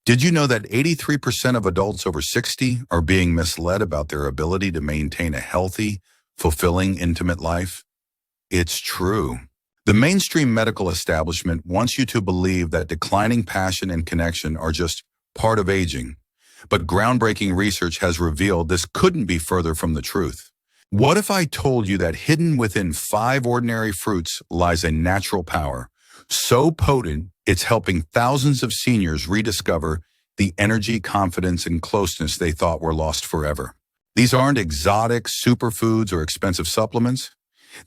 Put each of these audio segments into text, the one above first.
Did you know that 83% of adults over 60 are being misled about their ability to maintain a healthy, fulfilling, intimate life? It's true. The mainstream medical establishment wants you to believe that declining passion and connection are just part of aging. But groundbreaking research has revealed this couldn't be further from the truth. What if I told you that hidden within 5 ordinary fruits lies a natural power, so potent it's helping thousands of seniors rediscover the energy, confidence, and closeness they thought were lost forever? These aren't exotic superfoods or expensive supplements.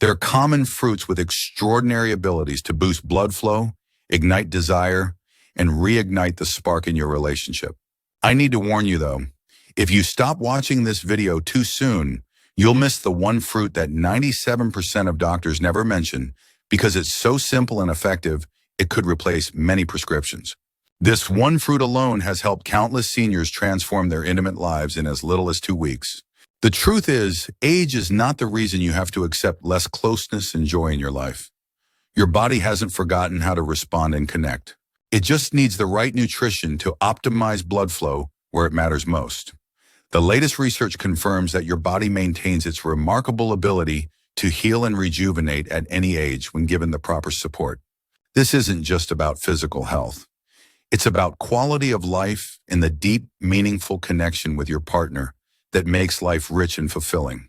They're common fruits with extraordinary abilities to boost blood flow, ignite desire, and reignite the spark in your relationship. I need to warn you though, if you stop watching this video too soon, you'll miss the one fruit that 97% of doctors never mention because it's so simple and effective, it could replace many prescriptions. This one fruit alone has helped countless seniors transform their intimate lives in as little as 2 weeks. The truth is, age is not the reason you have to accept less closeness and joy in your life. Your body hasn't forgotten how to respond and connect. It just needs the right nutrition to optimize blood flow where it matters most. The latest research confirms that your body maintains its remarkable ability to heal and rejuvenate at any age when given the proper support. This isn't just about physical health. It's about quality of life and the deep, meaningful connection with your partner that makes life rich and fulfilling.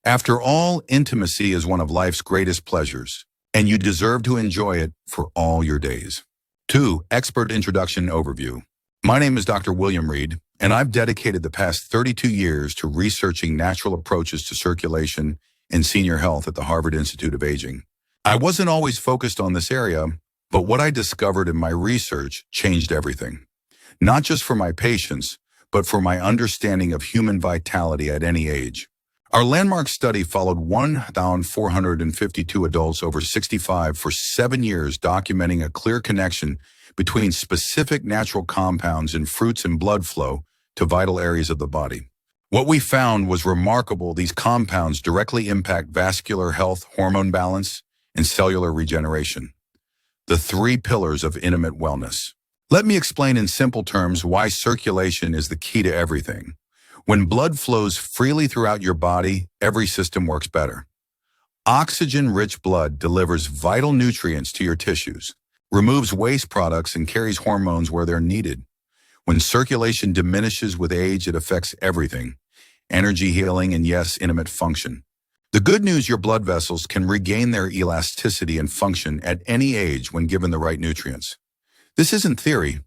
After all, intimacy is one of life's greatest pleasures, and you deserve to enjoy it for all your days. 2. Expert Introduction Overview. My name is Dr. William Reed, and I've dedicated the past 32 years to researching natural approaches to circulation and senior health at the Harvard Institute of Aging. I wasn't always focused on this area, but what I discovered in my research changed everything. Not just for my patients, but for my understanding of human vitality at any age. Our landmark study followed 1,452 adults over 65 for 7 years, documenting a clear connection between specific natural compounds in fruits and blood flow to vital areas of the body. What we found was remarkable. These compounds directly impact vascular health, hormone balance, and cellular regeneration. The 3 pillars of intimate wellness. Let me explain in simple terms why circulation is the key to everything. When blood flows freely throughout your body, every system works better. Oxygen-rich blood delivers vital nutrients to your tissues, removes waste products, and carries hormones where they're needed. When circulation diminishes with age, it affects everything: energy, healing, and yes, intimate function. The good news, your blood vessels can regain their elasticity and function at any age when given the right nutrients. This isn't theory.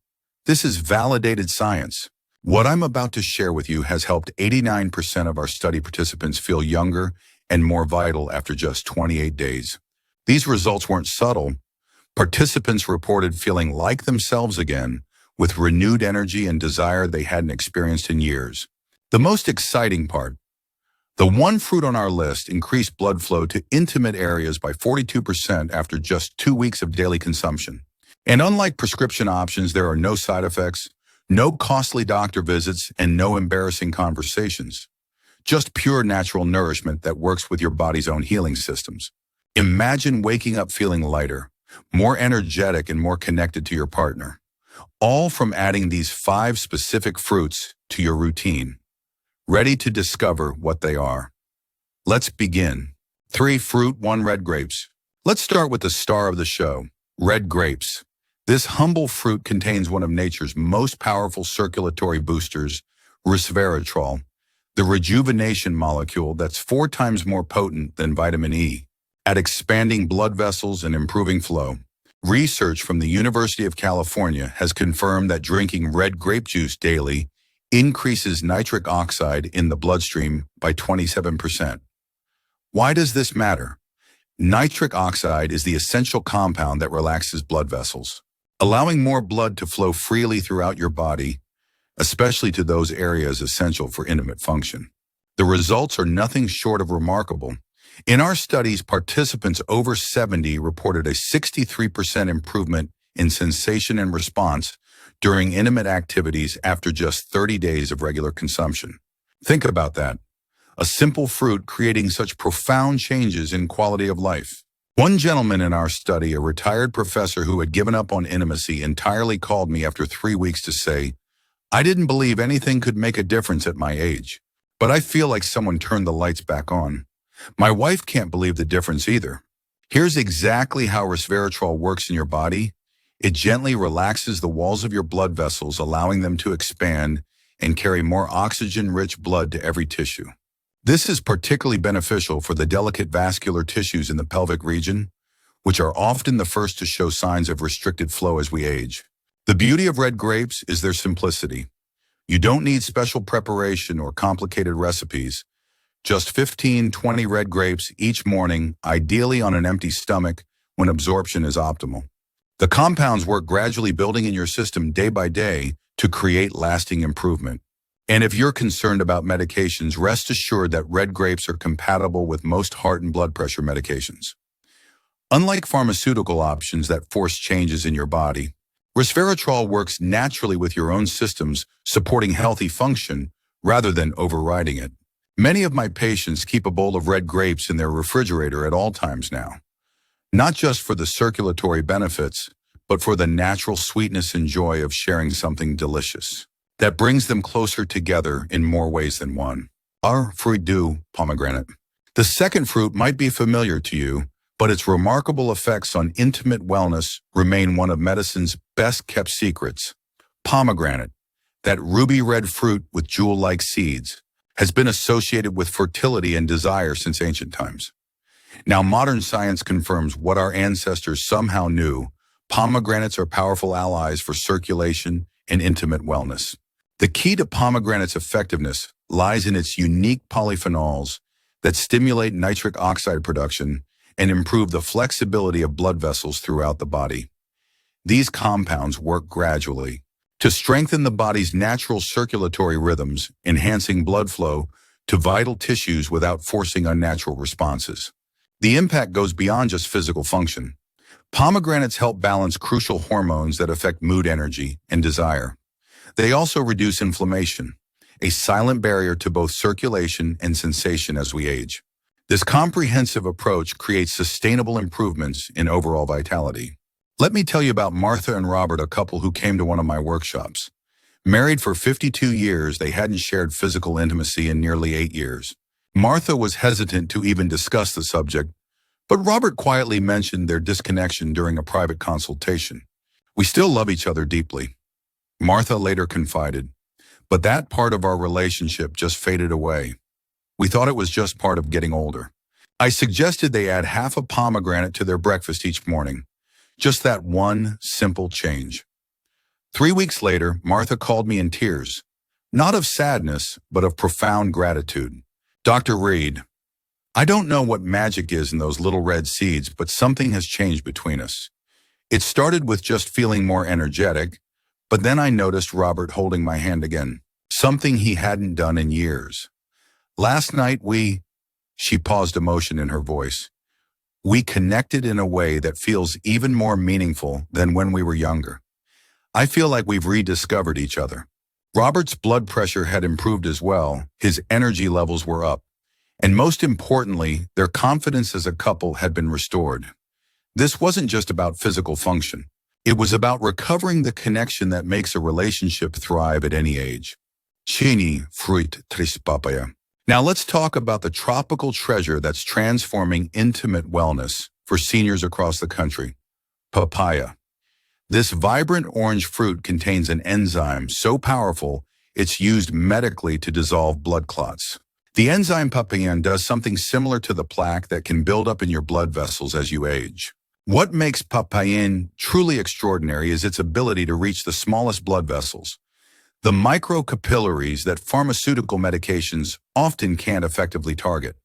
This is validated science. What I'm about to share with you has helped 89% of our study participants feel younger and more vital after just 28 days. These results weren't subtle. Participants reported feeling like themselves again, with renewed energy and desire they hadn't experienced in years. The most exciting part: the one fruit on our list increased blood flow to intimate areas by 42% after just 2 weeks of daily consumption. And unlike prescription options, there are no side effects, no costly doctor visits, and no embarrassing conversations. Just pure natural nourishment that works with your body's own healing systems. Imagine waking up feeling lighter, more energetic, and more connected to your partner. All from adding these 5 specific fruits to your routine. Ready to discover what they are? Let's begin. 3. Fruit 1. Red grapes. Let's start with the star of the show, red grapes. This humble fruit contains one of nature's most powerful circulatory boosters, Resveratrol, the rejuvenation molecule that's 4 times more potent than vitamin E at expanding blood vessels and improving flow. Research from the University of California has confirmed that drinking red grape juice daily increases nitric oxide in the bloodstream by 27%. Why does this matter? Nitric oxide is the essential compound that relaxes blood vessels, allowing more blood to flow freely throughout your body, especially to those areas essential for intimate function. The results are nothing short of remarkable. In our studies, participants over 70 reported a 63% improvement in sensation and response during intimate activities after just 30 days of regular consumption. Think about that. A simple fruit creating such profound changes in quality of life. One gentleman in our study, a retired professor who had given up on intimacy, entirely called me after 3 weeks to say, "I didn't believe anything could make a difference at my age, but I feel like someone turned the lights back on. My wife can't believe the difference either." Here's exactly how resveratrol works in your body. It gently relaxes the walls of your blood vessels, allowing them to expand and carry more oxygen-rich blood to every tissue. This is particularly beneficial for the delicate vascular tissues in the pelvic region, which are often the first to show signs of restricted flow as we age. The beauty of red grapes is their simplicity. You don't need special preparation or complicated recipes. Just 15-20 red grapes each morning, ideally on an empty stomach when absorption is optimal. The compounds work gradually, building in your system day by day to create lasting improvement. And if you're concerned about medications, rest assured that red grapes are compatible with most heart and blood pressure medications. Unlike pharmaceutical options that force changes in your body, resveratrol works naturally with your own systems, supporting healthy function rather than overriding it. Many of my patients keep a bowl of red grapes in their refrigerator at all times now, not just for the circulatory benefits, but for the natural sweetness and joy of sharing something delicious that brings them closer together in more ways than one. Our fruit du pomegranate. The second fruit might be familiar to you, but its remarkable effects on intimate wellness remain one of medicine's best-kept secrets. Pomegranate, that ruby red fruit with jewel-like seeds, has been associated with fertility and desire since ancient times. Now, modern science confirms what our ancestors somehow knew. Pomegranates are powerful allies for circulation and intimate wellness. The key to pomegranate's effectiveness lies in its unique polyphenols that stimulate nitric oxide production and improve the flexibility of blood vessels throughout the body. These compounds work gradually to strengthen the body's natural circulatory rhythms, enhancing blood flow to vital tissues without forcing unnatural responses. The impact goes beyond just physical function. Pomegranates help balance crucial hormones that affect mood, energy, and desire. They also reduce inflammation, a silent barrier to both circulation and sensation as we age. This comprehensive approach creates sustainable improvements in overall vitality. Let me tell you about Martha and Robert, a couple who came to one of my workshops. Married for 52 years, they hadn't shared physical intimacy in nearly 8 years. Martha was hesitant to even discuss the subject, but Robert quietly mentioned their disconnection during a private consultation. "We still love each other deeply," Martha later confided, "but that part of our relationship just faded away. We thought it was just part of getting older." I suggested they add half a pomegranate to their breakfast each morning. Just that one simple change. 3 weeks later, Martha called me in tears, not of sadness, but of profound gratitude. "Dr. Reed, I don't know what magic is in those little red seeds, but something has changed between us. It started with just feeling more energetic, but then I noticed Robert holding my hand again, something he hadn't done in years. Last night she paused, emotion in her voice. "We connected in a way that feels even more meaningful than when we were younger. I feel like we've rediscovered each other." Robert's blood pressure had improved as well, his energy levels were up, and most importantly, their confidence as a couple had been restored. This wasn't just about physical function. It was about recovering the connection that makes a relationship thrive at any age. Chini, fruit, tris papaya. Now let's talk about the tropical treasure that's transforming intimate wellness for seniors across the country. Papaya. This vibrant orange fruit contains an enzyme so powerful it's used medically to dissolve blood clots. The enzyme Papain does something similar to the plaque that can build up in your blood vessels as you age. What makes Papain truly extraordinary is its ability to reach the smallest blood vessels, the microcapillaries that pharmaceutical medications often can't effectively target.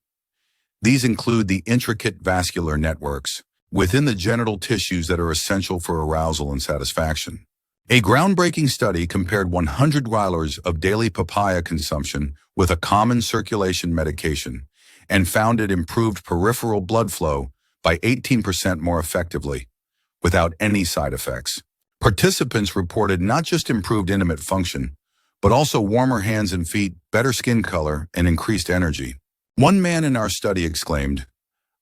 These include the intricate vascular networks within the genital tissues that are essential for arousal and satisfaction. A groundbreaking study compared 100 hours of daily papaya consumption with a common circulation medication and found it improved peripheral blood flow by 18% more effectively, without any side effects. Participants reported not just improved intimate function, but also warmer hands and feet, better skin color, and increased energy. One man in our study exclaimed,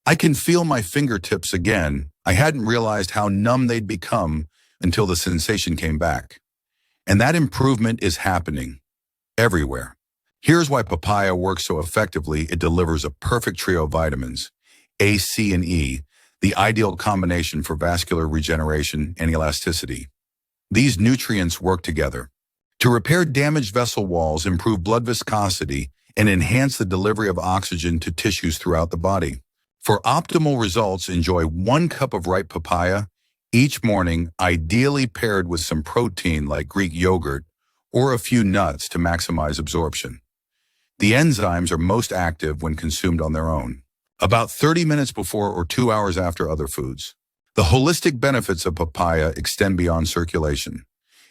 I can feel my fingertips again. I hadn't realized how numb they'd become until the sensation came back. And that improvement is happening everywhere. Here's why papaya works so effectively. It delivers a perfect trio of vitamins, A, C, and E, the ideal combination for vascular regeneration and elasticity. These nutrients work together to repair damaged vessel walls, improve blood viscosity, and enhance the delivery of oxygen to tissues throughout the body. For optimal results, enjoy 1 cup of ripe papaya each morning, ideally paired with some protein like Greek yogurt or a few nuts to maximize absorption. The enzymes are most active when consumed on their own, about 30 minutes before or 2 hours after other foods. The holistic benefits of papaya extend beyond circulation.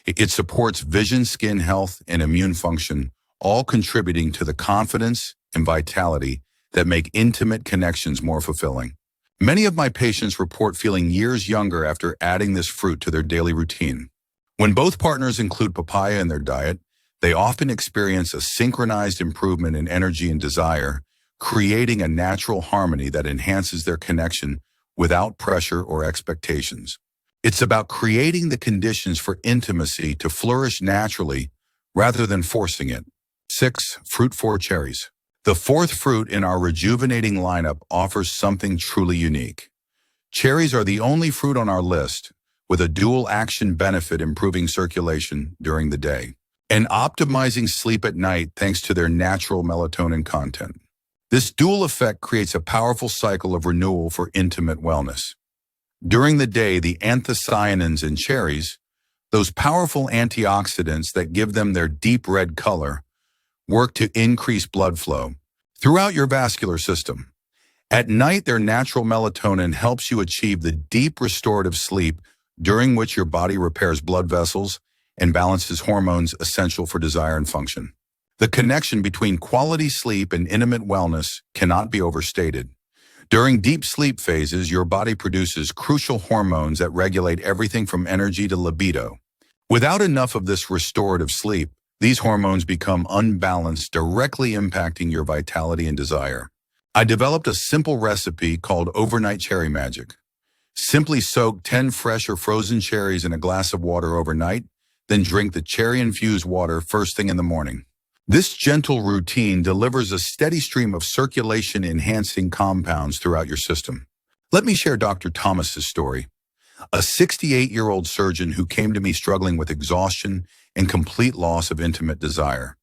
It supports vision, skin health, and immune function, all contributing to the confidence and vitality that make intimate connections more fulfilling. Many of my patients report feeling years younger after adding this fruit to their daily routine. When both partners include papaya in their diet, they often experience a synchronized improvement in energy and desire, creating a natural harmony that enhances their connection without pressure or expectations. It's about creating the conditions for intimacy to flourish naturally rather than forcing it. 6. Fruit 4 cherries. The 4th fruit in our rejuvenating lineup offers something truly unique. Cherries are the only fruit on our list with a dual action benefit, improving circulation during the day and optimizing sleep at night thanks to their natural melatonin content. This dual effect creates a powerful cycle of renewal for intimate wellness. During the day, the anthocyanins in cherries, those powerful antioxidants that give them their deep red color, work to increase blood flow throughout your vascular system. At night, their natural melatonin helps you achieve the deep restorative sleep during which your body repairs blood vessels and balances hormones essential for desire and function. The connection between quality sleep and intimate wellness cannot be overstated. During deep sleep phases, your body produces crucial hormones that regulate everything from energy to libido. Without enough of this restorative sleep, these hormones become unbalanced, directly impacting your vitality and desire. I developed a simple recipe called Overnight Cherry Magic. Simply soak 10 fresh or frozen cherries in a glass of water overnight, then drink the cherry-infused water first thing in the morning. This gentle routine delivers a steady stream of circulation-enhancing compounds throughout your system. Let me share Dr. Thomas's story. A 68-year-old surgeon who came to me struggling with exhaustion and complete loss of intimate desire.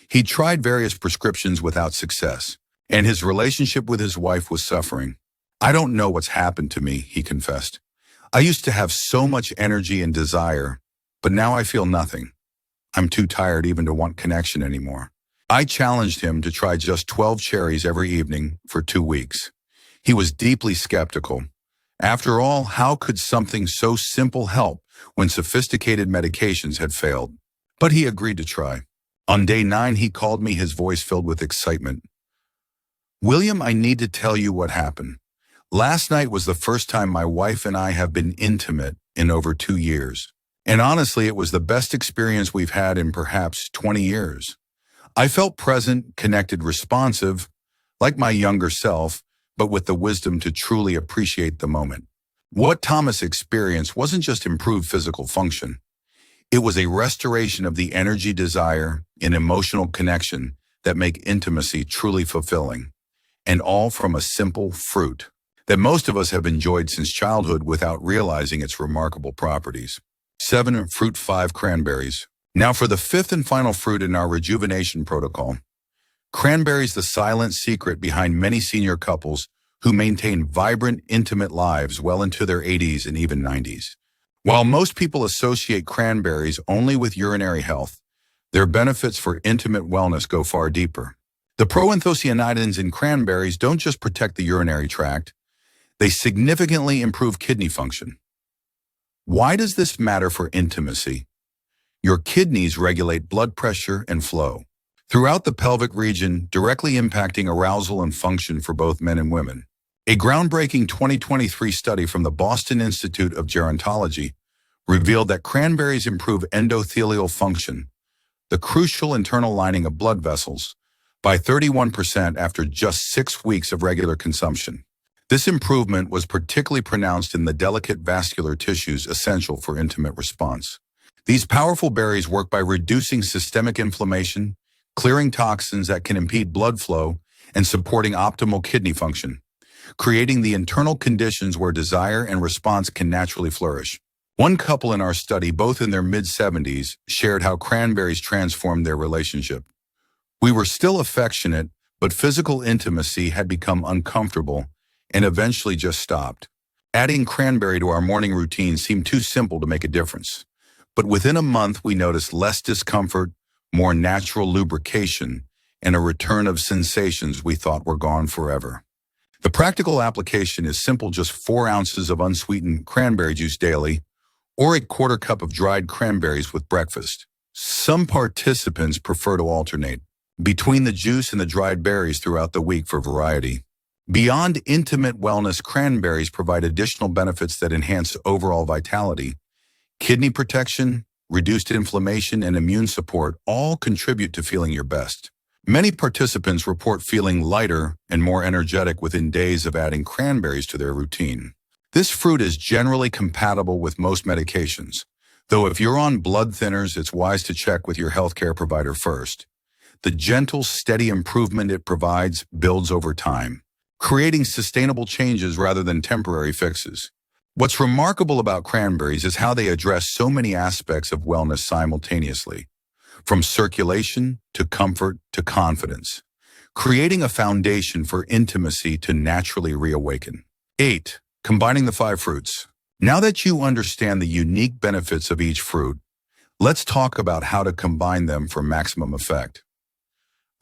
He tried various prescriptions without success, and his relationship with his wife was suffering. "I don't know what's happened to me," he confessed. "I used to have so much energy and desire, but now I feel nothing. I'm too tired even to want connection anymore." I challenged him to try just 12 cherries every evening for 2 weeks. He was deeply skeptical. After all, how could something so simple help when sophisticated medications had failed? But he agreed to try. On day 9, he called me, his voice filled with excitement. "William, I need to tell you what happened. Last night was the first time my wife and I have been intimate in over 2 years. And honestly, it was the best experience we've had in perhaps 20 years. I felt present, connected, responsive, like my younger self, but with the wisdom to truly appreciate the moment." What Thomas experienced wasn't just improved physical function. It was a restoration of the energy, desire, and emotional connection that make intimacy truly fulfilling. And all from a simple fruit that most of us have enjoyed since childhood without realizing its remarkable properties. 7. Fruit 5 cranberries. Now for the 5th and final fruit in our rejuvenation protocol. Cranberries, the silent secret behind many senior couples who maintain vibrant, intimate lives well into their 80s and even 90s. While most people associate cranberries only with urinary health, their benefits for intimate wellness go far deeper. The proanthocyanidins in cranberries don't just protect the urinary tract, they significantly improve kidney function. Why does this matter for intimacy? Your kidneys regulate blood pressure and flow throughout the pelvic region, directly impacting arousal and function for both men and women. A groundbreaking 2023 study from the Boston Institute of Gerontology revealed that cranberries improve endothelial function, the crucial internal lining of blood vessels, by 31% after just 6 weeks of regular consumption. This improvement was particularly pronounced in the delicate vascular tissues essential for intimate response. These powerful berries work by reducing systemic inflammation, clearing toxins that can impede blood flow, and supporting optimal kidney function, creating the internal conditions where desire and response can naturally flourish. One couple in our study, both in their mid-70s, shared how cranberries transformed their relationship. We were still affectionate, but physical intimacy had become uncomfortable and eventually just stopped. Adding cranberry to our morning routine seemed too simple to make a difference. But within a month, we noticed less discomfort, more natural lubrication, and a return of sensations we thought were gone forever. The practical application is simple: just 4 ounces of unsweetened cranberry juice daily, or a quarter cup of dried cranberries with breakfast. Some participants prefer to alternate between the juice and the dried berries throughout the week for variety. Beyond intimate wellness, cranberries provide additional benefits that enhance overall vitality. Kidney protection, reduced inflammation, and immune support all contribute to feeling your best. Many participants report feeling lighter and more energetic within days of adding cranberries to their routine. This fruit is generally compatible with most medications, though if you're on blood thinners, it's wise to check with your healthcare provider first. The gentle, steady improvement it provides builds over time, creating sustainable changes rather than temporary fixes. What's remarkable about cranberries is how they address so many aspects of wellness simultaneously, from circulation to comfort to confidence, creating a foundation for intimacy to naturally reawaken. 8. Combining the 5 fruits. Now that you understand the unique benefits of each fruit, let's talk about how to combine them for maximum effect.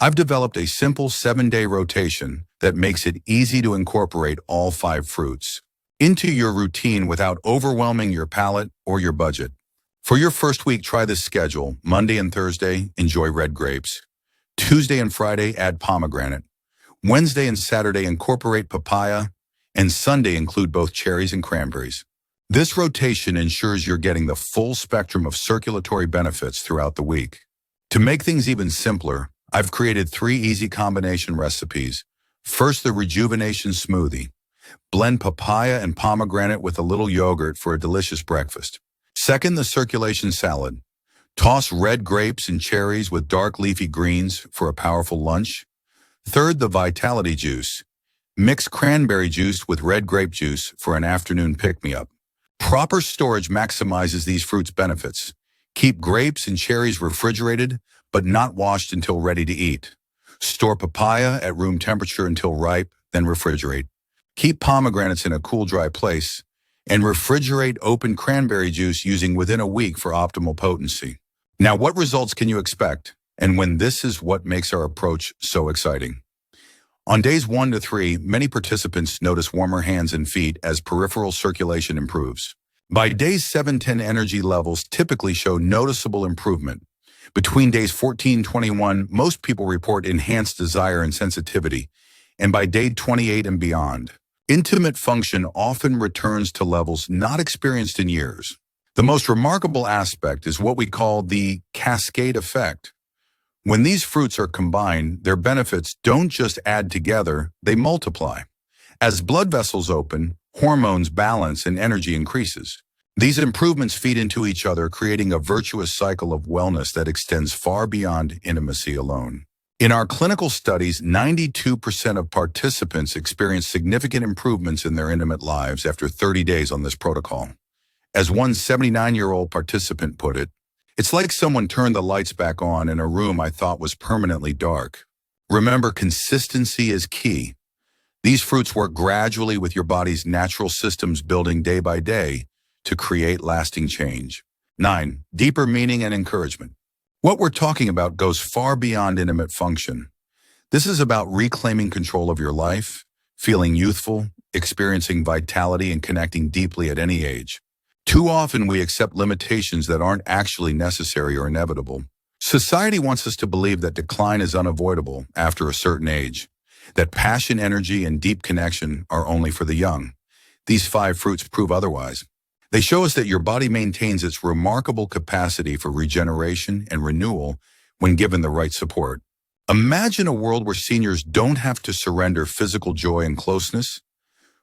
I've developed a simple 7-day rotation that makes it easy to incorporate all 5 fruits into your routine without overwhelming your palate or your budget. For your first week, try this schedule. Monday and Thursday, enjoy red grapes. Tuesday and Friday, add pomegranate. Wednesday and Saturday, incorporate papaya. And Sunday, include both cherries and cranberries. This rotation ensures you're getting the full spectrum of circulatory benefits throughout the week. To make things even simpler, I've created 3 easy combination recipes. First, the rejuvenation smoothie. Blend papaya and pomegranate with a little yogurt for a delicious breakfast. Second, the circulation salad. Toss red grapes and cherries with dark leafy greens for a powerful lunch. Third, the vitality juice. Mix cranberry juice with red grape juice for an afternoon pick-me-up. Proper storage maximizes these fruits' benefits. Keep grapes and cherries refrigerated, but not washed until ready to eat. Store papaya at room temperature until ripe, then refrigerate. Keep pomegranates in a cool, dry place, and refrigerate open cranberry juice using within a week for optimal potency. Now, what results can you expect? And when this is what makes our approach so exciting. On days 1 to 3, many participants notice warmer hands and feet as peripheral circulation improves. By days 7-10, energy levels typically show noticeable improvement. Between days 14-21, most people report enhanced desire and sensitivity, and by day 28 and beyond, intimate function often returns to levels not experienced in years. The most remarkable aspect is what we call the cascade effect. When these fruits are combined, their benefits don't just add together, they multiply. As blood vessels open, hormones balance and energy increases. These improvements feed into each other, creating a virtuous cycle of wellness that extends far beyond intimacy alone. In our clinical studies, 92% of participants experienced significant improvements in their intimate lives after 30 days on this protocol. As one 79-year-old participant put it, "It's like someone turned the lights back on in a room I thought was permanently dark." Remember, consistency is key. These fruits work gradually with your body's natural systems building day by day to create lasting change. 9. Deeper meaning and encouragement. What we're talking about goes far beyond intimate function. This is about reclaiming control of your life, feeling youthful, experiencing vitality, and connecting deeply at any age. Too often we accept limitations that aren't actually necessary or inevitable. Society wants us to believe that decline is unavoidable after a certain age, that passion, energy, and deep connection are only for the young. These 5 fruits prove otherwise. They show us that your body maintains its remarkable capacity for regeneration and renewal when given the right support. Imagine a world where seniors don't have to surrender physical joy and closeness.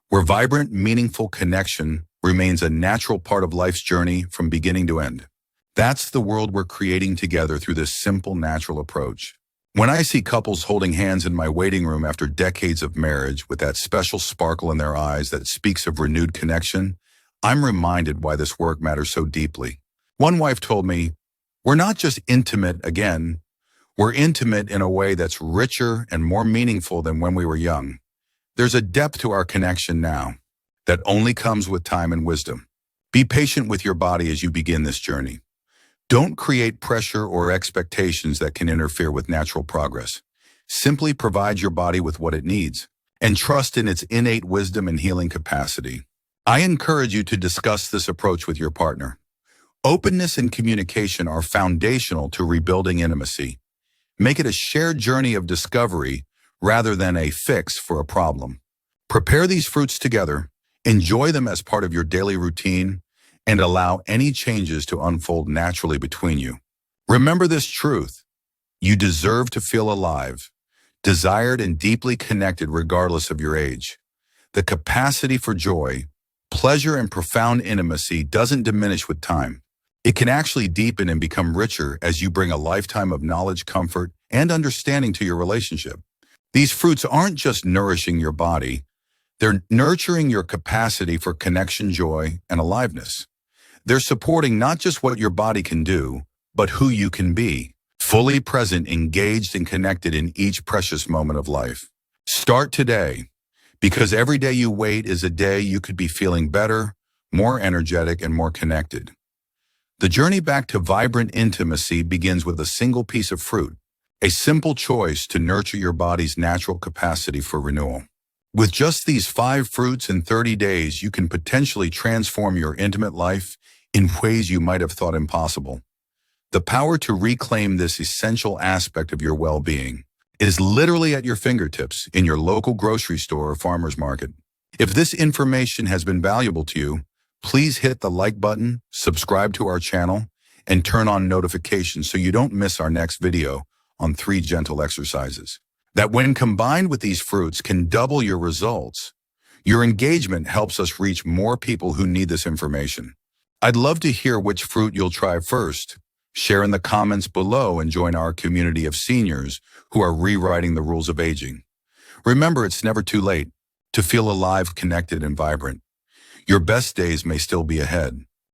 where vibrant, meaningful connection remains a natural part of life's journey from beginning to end. That's the world we're creating together through this simple, natural approach. When I see couples holding hands in my waiting room after decades of marriage with that special sparkle in their eyes that speaks of renewed connection, I'm reminded why this work matters so deeply. One wife told me, "We're not just intimate again, we're intimate in a way that's richer and more meaningful than when we were young. There's a depth to our connection now that only comes with time and wisdom." Be patient with your body as you begin this journey. Don't create pressure or expectations that can interfere with natural progress. Simply provide your body with what it needs and trust in its innate wisdom and healing capacity. I encourage you to discuss this approach with your partner. Openness and communication are foundational to rebuilding intimacy. Make it a shared journey of discovery rather than a fix for a problem. Prepare these fruits together, enjoy them as part of your daily routine, and allow any changes to unfold naturally between you. Remember this truth: you deserve to feel alive, desired and deeply connected regardless of your age. The capacity for joy, pleasure, and profound intimacy doesn't diminish with time. It can actually deepen and become richer as you bring a lifetime of knowledge, comfort, and understanding to your relationship. These fruits aren't just nourishing your body, they're nurturing your capacity for connection, joy, and aliveness. They're supporting not just what your body can do, but who you can be, fully present, engaged, and connected in each precious moment of life. Start today, because every day you wait is a day you could be feeling better, more energetic, and more connected. The journey back to vibrant intimacy begins with a single piece of fruit, a simple choice to nurture your body's natural capacity for renewal. With just these 5 fruits in 30 days, you can potentially transform your intimate life in ways you might have thought impossible. The power to reclaim this essential aspect of your well-being is literally at your fingertips in your local grocery store or farmer's market. If this information has been valuable to you, please hit the like button, subscribe to our channel, and turn on notifications so you don't miss our next video on 3 gentle exercises that, when combined with these fruits, can double your results. Your engagement helps us reach more people who need this information. I'd love to hear which fruit you'll try first. Share in the comments below and join our community of seniors who are rewriting the rules of aging. Remember, it's never too late to feel alive, connected, and vibrant. Your best days may still be ahead.